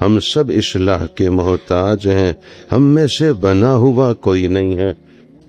ہم سب اصلاح کے محتاج ہیں، ہم میں سے بنا ہوا کوئی نہیں ہے،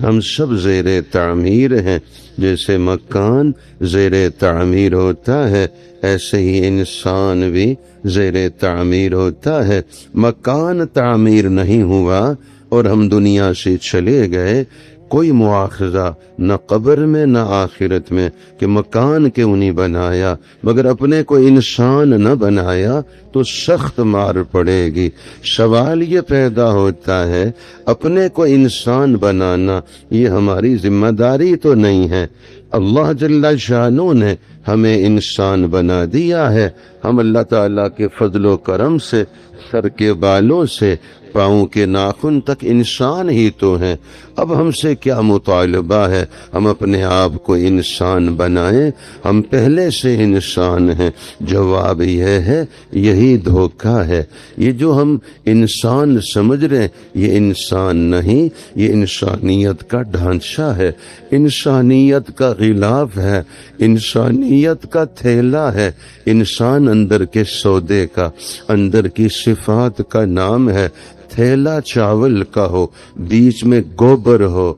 ہم سب زیر تعمیر ہیں۔ جیسے مکان زیر تعمیر ہوتا ہے ایسے ہی انسان بھی زیر تعمیر ہوتا ہے۔ مکان تعمیر نہیں ہوا اور ہم دنیا سے چلے گئے، کوئی مواخذہ نہ قبر میں نہ آخرت میں کہ مکان کیوں نہیں بنایا، مگر اپنے کو انسان نہ بنایا تو سخت مار پڑے گی۔ سوال یہ پیدا ہوتا ہے اپنے کو انسان بنانا یہ ہماری ذمہ داری تو نہیں ہے، اللہ جل شانہ نے ہمیں انسان بنا دیا ہے۔ ہم اللہ تعالیٰ کے فضل و کرم سے سر کے بالوں سے پاؤں کے ناخن تک انسان ہی تو ہیں۔ اب ہم سے کیا مطالبہ ہے ہم اپنے آپ کو انسان بنائیں؟ ہم پہلے سے انسان ہیں۔ جواب یہ ہے یہی دھوکہ ہے، یہ جو ہم انسان سمجھ رہے ہیں یہ انسان نہیں، یہ انسانیت کا ڈھانچہ ہے، انسانیت کا غلاف ہے، انسانیت کا تھیلا ہے۔ انسان اندر کے سودے کا، اندر کی صفات کا نام ہے۔ تھیلا چاول کا ہو، بیچ میں گوبر ہو،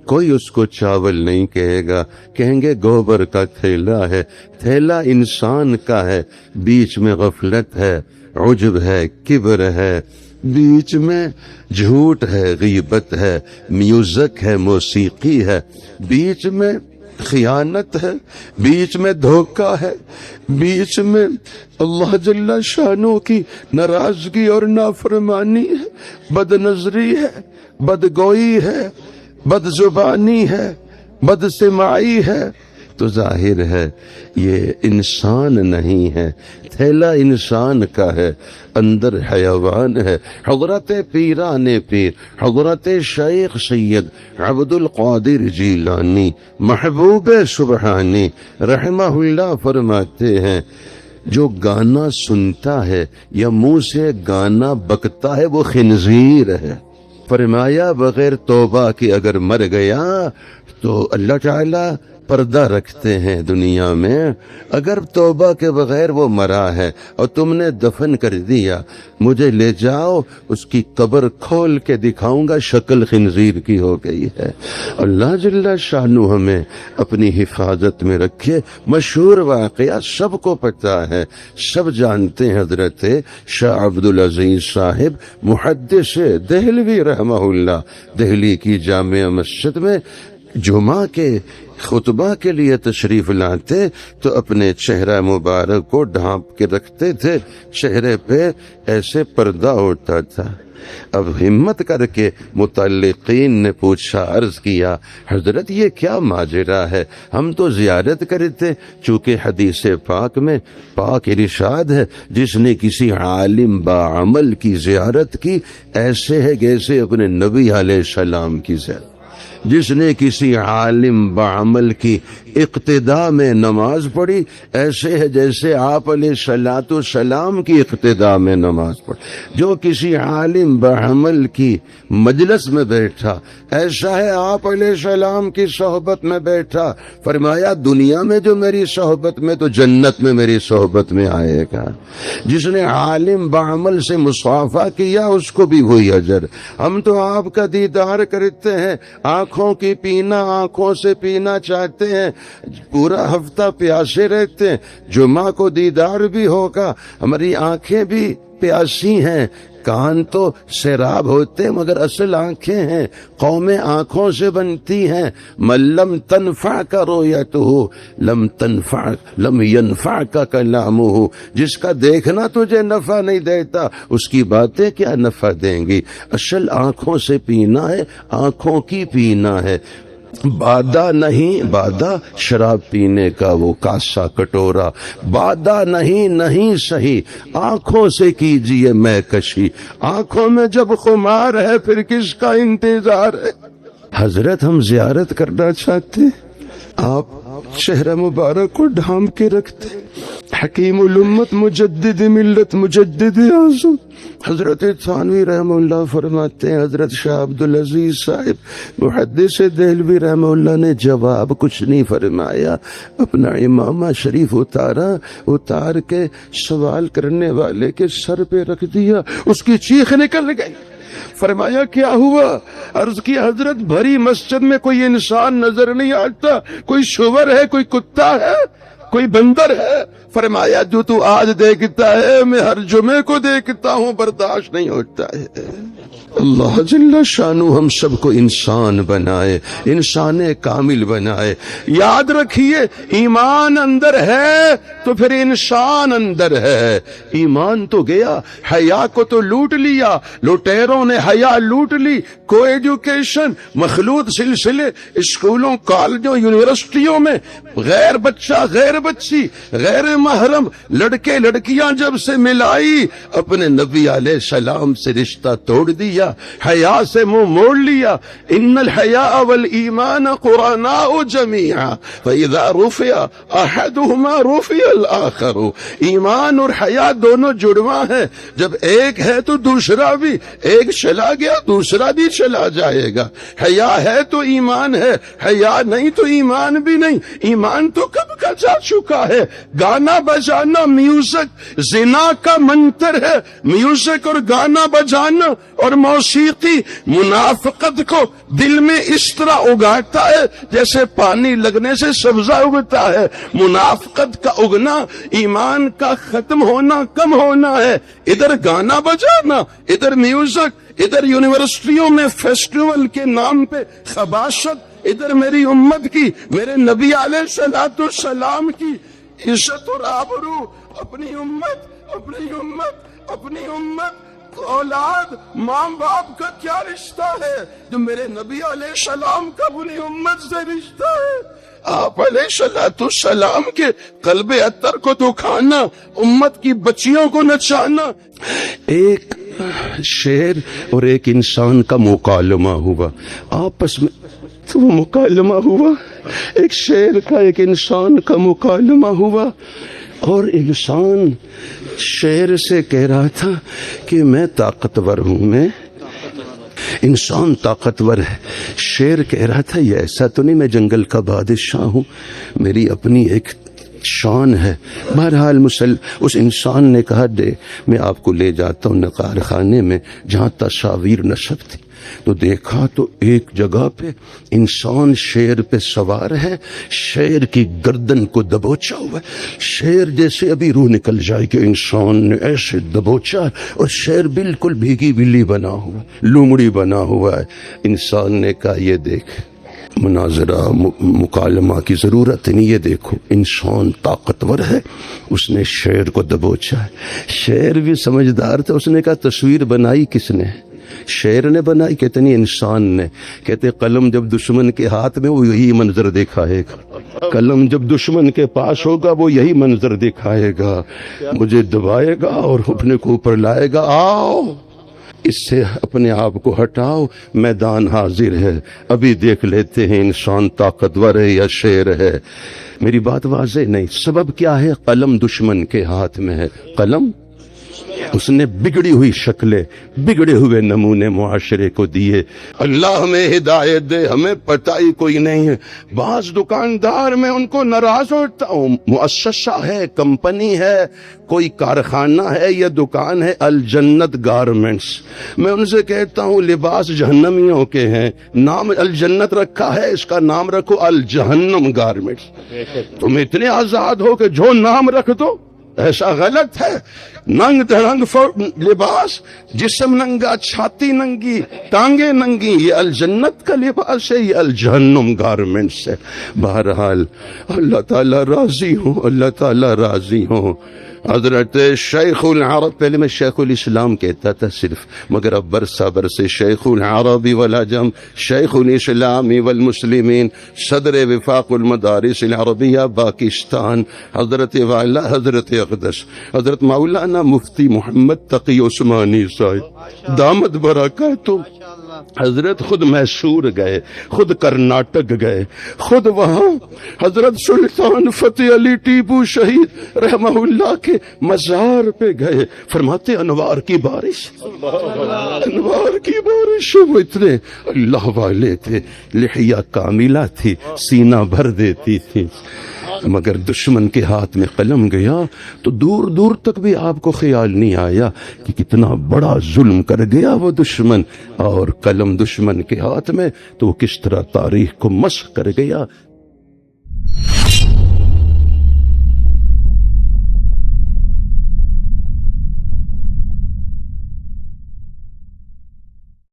کوئی اس کو چاول نہیں کہے گا، کہیں گے گوبر کا تھیلا ہے۔ تھیلا انسان کا ہے، بیچ میں غفلت ہے، عجب ہے، کبر ہے، بیچ میں جھوٹ ہے، غیبت ہے، میوزک ہے، موسیقی ہے، بیچ میں خیانت ہے، بیچ میں دھوکہ ہے، بیچ میں اللہ جل شانہ کی ناراضگی اور نافرمانی ہے، بد نظری ہے، بدگوئی ہے، بد زبانی ہے، بد سماعی ہے۔ تو ظاہر ہے یہ انسان نہیں ہے، تھیلا انسان کا ہے، اندر حیوان ہے۔ حضرت پیران پیر حضرت شیخ سید عبد القادر جیلانی محبوب سبحانی رحمہ اللہ فرماتے ہیں جو گانا سنتا ہے یا منہ سے گانا بکتا ہے وہ خنزیر ہے۔ فرمایا بغیر توبہ کی اگر مر گیا تو اللہ تعالی پردہ رکھتے ہیں دنیا میں، اگر توبہ کے بغیر وہ مرا ہے اور تم نے دفن کر دیا، مجھے لے جاؤ اس کی قبر کھول کے دکھاؤں گا شکل خنزیر کی ہو گئی ہے۔ اللہ جل شانہ ہمیں اپنی حفاظت میں رکھے۔ مشہور واقعہ سب کو پتہ ہے، سب جانتے ہیں، حضرت شاہ عبد العزیز صاحب محدث دہلوی رحمہ اللہ دہلی کی جامع مسجد میں جمعہ کے خطبہ کے لیے تشریف لاتے تو اپنے چہرہ مبارک کو ڈھانپ کے رکھتے تھے، چہرے پہ ایسے پردہ ہوتا تھا۔ اب ہمت کر کے متعلقین نے پوچھا، عرض کیا حضرت یہ کیا ماجرا ہے؟ ہم تو زیارت کرتے، چونکہ حدیث پاک میں پاک ارشاد ہے جس نے کسی عالم باعمل کی زیارت کی ایسے ہے جیسے اپنے نبی علیہ السلام کی زیارت۔ جس نے کسی عالم بعمل کی اقتداء میں نماز پڑھی ایسے ہے جیسے آپ علیہ السلام کی اقتداء میں نماز پڑھی۔ جو کسی عالم بعمل کی مجلس میں بیٹھا ایسا ہے آپ علیہ السلام کی صحبت میں بیٹھا۔ فرمایا دنیا میں جو میری صحبت میں تو جنت میں میری صحبت میں آئے گا۔ جس نے عالم بعمل سے مصافحہ کیا اس کو بھی وہی اجر۔ ہم تو آپ کا دیدار کرتے ہیں، آنکھوں کی پینا آنکھوں سے پینا چاہتے ہیں، پورا ہفتہ پیاسے رہتے ہیں، جمعہ کو دیدار بھی ہوگا، ہماری آنکھیں بھی پیاسی ہیں، کان تو سیراب ہوتے مگر اصل آنکھیں ہیں، قومیں آنکھوں سے بنتی ہیں۔ من لم تنفع کا رؤیتہ لم ینفع کا کلامہ، جس کا دیکھنا تجھے نفع نہیں دیتا اس کی باتیں کیا نفع دیں گی۔ اصل آنکھوں سے پینا ہے، آنکھوں کی پینا ہے۔ بادہ نہیں، بادہ شراب پینے کا وہ کاسا کٹورا، بادہ نہیں صحیح، آنکھوں سے کیجئے میں کشی، آنکھوں میں جب خمار ہے پھر کس کا انتظار ہے۔ حضرت ہم زیارت کرنا چاہتے، آپ چہرہ مبارک کو ڈھانپ کے رکھتے، حکیم الامت مجدد ملت مجدد اعظم حضرت تھانوی رحمہ اللہ فرماتے ہیں حضرت شاہ عبدالعزیز صاحب محدث دہلوی رحمہ اللہ نے جواب کچھ نہیں فرمایا، اپنا امامہ شریف اتار کے سوال کرنے والے کے سر پہ رکھ دیا، اس کی چیخ نکل گئی۔ فرمایا کیا ہوا؟ عرض کی حضرت بھری مسجد میں کوئی انسان نظر نہیں آتا، کوئی سور ہے، کوئی کتا ہے، کوئی بندر ہے؟ فرمایا جو تو آج دیکھتا ہے میں ہر جمعے کو دیکھتا ہوں، برداشت نہیں ہوتا ہے۔ اللہ جل شانہ ہم سب کو انسان بنائے، انسان کامل بنائے۔ یاد رکھیے ایمان اندر ہے تو پھر انسان اندر ہے۔ ایمان تو گیا، حیا کو تو لوٹ لیا، لوٹیروں نے حیا لوٹ لی۔ کو ایجوکیشن، مخلوط سلسلے، اسکولوں، کالجوں، یونیورسٹیوں میں غیر بچہ، غیر بچی، غیر محرم لڑکے لڑکیاں جب سے ملائی، اپنے نبی علیہ السلام سے رشتہ توڑ دیا، حیا سے منہ موڑ لیا۔ ان الحیاء والایمان قرناء جمیعا فاذا رفع احدهما رفع الاخر۔ ایمان اور حیا دونوں جڑواں ہیں، جب ایک ہے تو دوسرا بھی، ایک چلا گیا دوسرا بھی چلا جائے گا۔ حیا ہے تو ایمان ہے، حیا نہیں تو ایمان بھی نہیں۔ ایمان تو کب کا جا چکا ہے۔ گانا بجانا میوزک زنا کا منتر ہے۔ میوزک اور گانا بجانا اور موسیقی منافقت کو دل میں اس طرح اگاتا ہے جیسے پانی لگنے سے سبزہ اگتا ہے۔ منافقت کا اگنا ایمان کا ختم ہونا کم ہونا ہے۔ ادھر گانا بجانا، ادھر میوزک، ادھر یونیورسٹیوں میں فیسٹیول کے نام پہ خباثت، ادھر میری امت کی، میرے نبی علیہ الصلوۃ والسلام کی عزت اور آبرو، اپنی امت، اپنی امت، اپنی امت، اولاد، ماں باپ کا کیا رشتہ ہے جو میرے نبی علیہ السلام کا اپنی امت سے رشتہ ہے؟ آپ علیہ الصلوۃ والسلام کے قلب اطہر کو دکھانا، امت کی بچیوں کو نچانا۔ ایک شیر اور ایک انسان کا مکالمہ ہوا آپس میں، تو وہ مکالمہ ہوا، ایک شیر کا ایک انسان کا مکالمہ ہوا، اور انسان شیر سے کہہ رہا تھا کہ میں طاقتور ہوں، میں انسان طاقتور ہے۔ شیر کہہ رہا تھا یہ ایسا تو نہیں میں جنگل کا بادشاہ ہوں، میری اپنی ایک شان ہے۔ بہرحال اس انسان نے کہا دے میں آپ کو لے جاتا ہوں نقار خانے میں جہاں تصاویر نصب تھی۔ تو دیکھا تو ایک جگہ پہ انسان شیر پہ سوار ہے، شیر کی گردن کو دبوچا ہوا ہے، شیر جیسے ابھی روح نکل جائے کہ انسان نے ایسے دبوچا، اور شیر بالکل بھیگی بلی بنا ہوا، لومڑی بنا ہوا ہے۔ انسان نے کہا یہ دیکھ، مناظرہ مکالمہ کی ضرورت نہیں، یہ دیکھو انسان طاقتور ہے، اس نے شیر کو دبوچا ہے۔ شیر بھی سمجھدار تھا، اس نے کہا تصویر بنائی کس نے؟ شیر نے بنائی؟ کہتے نہیں انسان نے۔ کہتے قلم جب دشمن کے ہاتھ میں وہ یہی منظر دکھائے گا، قلم جب دشمن کے پاس ہوگا وہ یہی منظر دکھائے گا، مجھے دبائے گا اور اپنے کو اوپر لائے گا، آؤ اس سے اپنے آپ کو ہٹاؤ، میدان حاضر ہے، ابھی دیکھ لیتے ہیں انسان طاقتور ہے یا شیر ہے۔ میری بات واضح نہیں؟ سبب کیا ہے؟ قلم دشمن کے ہاتھ میں ہے، قلم اس نے بگڑی ہوئی شکلیں، بگڑے ہوئے نمونے معاشرے کو دیے۔ اللہ ہمیں ہدایت دے، ہمیں پتہ ہی کوئی نہیں ہے۔ بعض دکاندار میں ان کو ناراض ہوتا ہوں، مؤسسہ ہے، کمپنی ہے، کوئی کارخانہ ہے یا دکان ہے، الجنت گارمنٹس، میں ان سے کہتا ہوں لباس جہنمیوں کے ہیں، نام الجنت رکھا ہے، اس کا نام رکھو الجہنم گارمنٹس۔ تم اتنے آزاد ہو کہ جو نام رکھ دو، ایسا غلط ہے۔ ننگ درنگ لباس، جسم ننگا، چھاتی ننگی، ٹانگیں ننگی، یہ الجنت کا لباس ہے، یہ الجہنم گارمنٹس ہے۔ بہرحال اللہ تعالیٰ راضی ہوں، اللہ تعالیٰ راضی ہوں۔ حضرت شیخ العرب، پہلے میں شیخ الاسلام کہتا تھا صرف، مگر اب برسہ برسے شیخ العرب والعجم، شیخ الاسلام والمسلمین، صدر وفاق المدارس العربیہ پاکستان، حضرت والا حضرت اقدس حضرت مولانا مفتی محمد تقی عثمانی صاحب دامت برکاتہ، حضرت خود میسور گئے، خود کرناٹک گئے، خود وہاں حضرت سلطان فتح علی ٹیپو شہید رحمہ اللہ کے مزار پہ گئے، فرماتے انوار کی بارش، انوار کی بارش، وہ اتنے اللہ والے تھے، لحیہ کاملہ تھی، سینہ بھر دیتی تھی، مگر دشمن کے ہاتھ میں قلم گیا تو دور دور تک بھی آپ کو خیال نہیں آیا کہ کتنا بڑا ظلم کر گیا وہ دشمن، اور قلم دشمن کے ہاتھ میں تو وہ کس طرح تاریخ کو مسخ کر گیا۔